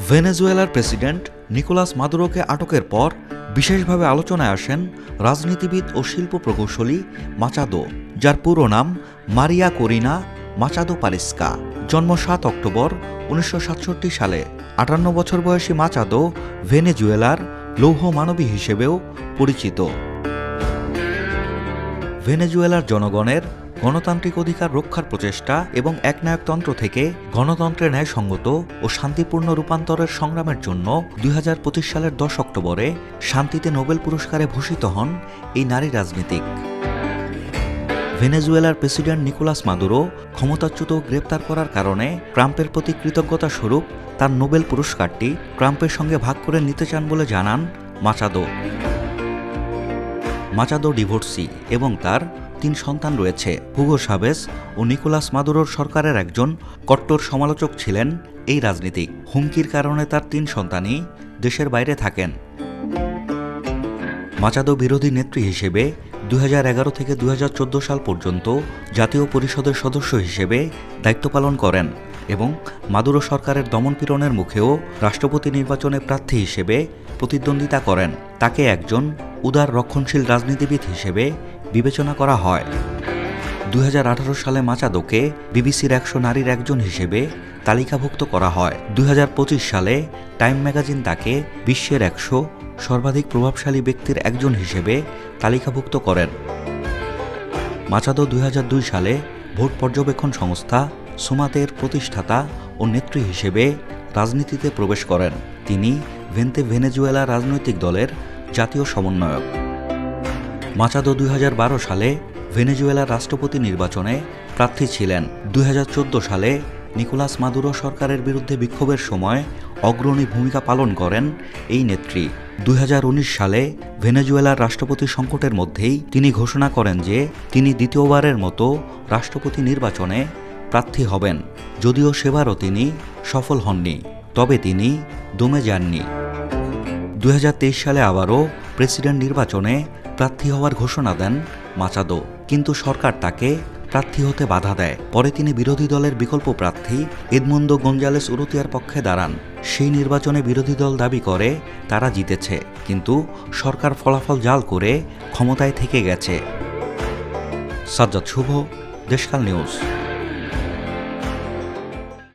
ভেনেজুয়েলার president Nicolas মাদুরোকে আটকের পর বিশেষভাবে আলোচনায় আসেন রাজনীতিবিদ ও শিল্প প্রকৌশলী মাচাদো, যার পুরো নাম মারিয়া করিনা মাচাদো পারিস্কা। জন্ম ৭ অক্টোবর ১৯৬৭ সালে। ৫৮ বছর বয়সী মাচাদো ভেনেজুয়েলার লৌহ মানবী হিসেবেও পরিচিত। ভেনেজুয়েলার জনগণের গণতান্ত্রিক অধিকার রক্ষার প্রচেষ্টা এবং একনায়কতন্ত্র থেকে গণতন্ত্রে ন্যায়সঙ্গত ও শান্তিপূর্ণ রূপান্তরের সংগ্রামের জন্য ২০২৫ সালের ১০ অক্টোবরে শান্তিতে নোবেল পুরস্কারে ভূষিত হন এই নারী রাজনীতিক। ভেনেজুয়েলার প্রেসিডেন্ট নিকোলাস মাদুরো ক্ষমতাচ্যুত গ্রেপ্তার করার কারণে ট্রাম্পের প্রতি কৃতজ্ঞতা স্বরূপ তার নোবেল পুরস্কারটি ট্রাম্পের সঙ্গে ভাগ করে নিতে চান বলে জানান মাচাদো। মাচাদো ডিভোর্সি এবং তার ৩ সন্তান রয়েছে। হুগো সাবেস ও নিকোলাস মাদুরোর সরকারের একজন কট্টর সমালোচক ছিলেন এই রাজনীতিক। হুমকির কারণে তার ৩ সন্তানই দেশের বাইরে থাকেন। মাচাদো বিরোধী নেত্রী হিসেবে ২০১১ থেকে ২০১৪ সাল পর্যন্ত জাতীয় পরিষদের সদস্য হিসেবে দায়িত্ব পালন করেন এবং মাদুরো সরকারের দমনপীড়নের মুখেও রাষ্ট্রপতি নির্বাচনে প্রার্থী হিসেবে প্রতিদ্বন্দ্বিতা করেন। তাকে একজন উদার রক্ষণশীল রাজনীতিবিদ হিসেবে বিবেচনা করা হয়। ২০১৮ সালে মাচাদোকে বিবিসির ১০০ নারীর একজন হিসেবে তালিকাভুক্ত করা হয়। ২০২৫ সালে টাইম ম্যাগাজিন তাকে বিশ্বের ১০০ সর্বাধিক প্রভাবশালী ব্যক্তির একজন হিসেবে তালিকাভুক্ত করেন। মাচাদো ২০০২ সালে ভোট পর্যবেক্ষণ সংস্থা সুমাতের প্রতিষ্ঠাতা ও নেত্রী হিসেবে রাজনীতিতে প্রবেশ করেন। তিনি ভেনেজুয়েলা রাজনৈতিক দলের জাতীয় সমন্বয়ক। মাচাদো ২০১২ সালে ভেনেজুয়েলার রাষ্ট্রপতি নির্বাচনে প্রার্থী ছিলেন। ২০১৪ সালে নিকোলাস মাদুরো সরকারের বিরুদ্ধে বিক্ষোভের সময় অগ্রণী ভূমিকা পালন করেন এই নেত্রী। ২০১৯ সালে ভেনেজুয়েলার রাষ্ট্রপতি সংকটের মধ্যেই তিনি ঘোষণা করেন যে তিনি দ্বিতীয়বারের মতো রাষ্ট্রপতি নির্বাচনে প্রার্থী হবেন। যদিও সেবারও তিনি সফল হননি, তবে তিনি দমে যাননি। ২০২৩ সালে আবারও প্রেসিডেন্ট নির্বাচনে প্রার্থী হওয়ার ঘোষণা দেন মাচাদো, কিন্তু সরকার তাকে প্রার্থী হতে বাধা দেয়। পরে তিনি বিরোধী দলের বিকল্প প্রার্থী এদমুন্দো গঞ্জালেস উরুতিয়ার পক্ষে দাঁড়ান। সেই নির্বাচনে বিরোধী দল দাবি করে তারা জিতেছে, কিন্তু সরকার ফলাফল জাল করে ক্ষমতায় থেকে গেছে। সাজ্জাদ শুভ, দেশকাল নিউজ।